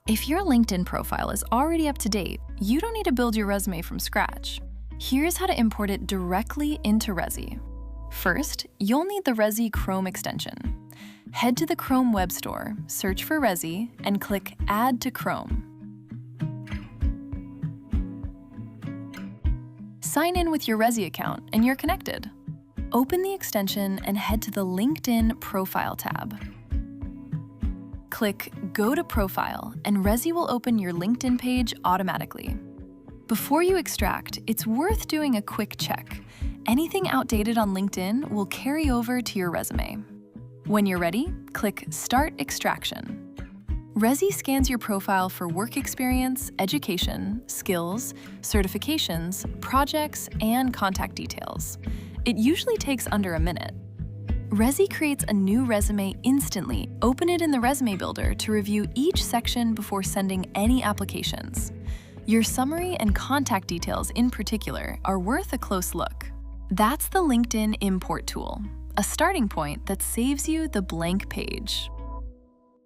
If your LinkedIn profile is already up to date, you don't need to build your resume from scratch. Here's how to import it directly into Rezi. First, you'll need the Rezi Chrome extension. Head to the Chrome web store, search for Rezi, and click Add to Chrome. Sign in with your Rezi account and you're connected. Open the extension and head to the LinkedIn Profile tab. Click Go to Profile and Rezi will open your LinkedIn page automatically. Before you extract, it's worth doing a quick check. Anything outdated on LinkedIn will carry over to your resume. When you're ready, click Start Extraction. Rezi scans your profile for work experience, education, skills, certifications, projects, and contact details. It usually takes under a minute. Rezi creates a new resume instantly. Open it in the Resume Builder to review each section before sending any applications. Your summary and contact details in particular are worth a close look. That's the LinkedIn Import tool, a starting point that saves you the blank page.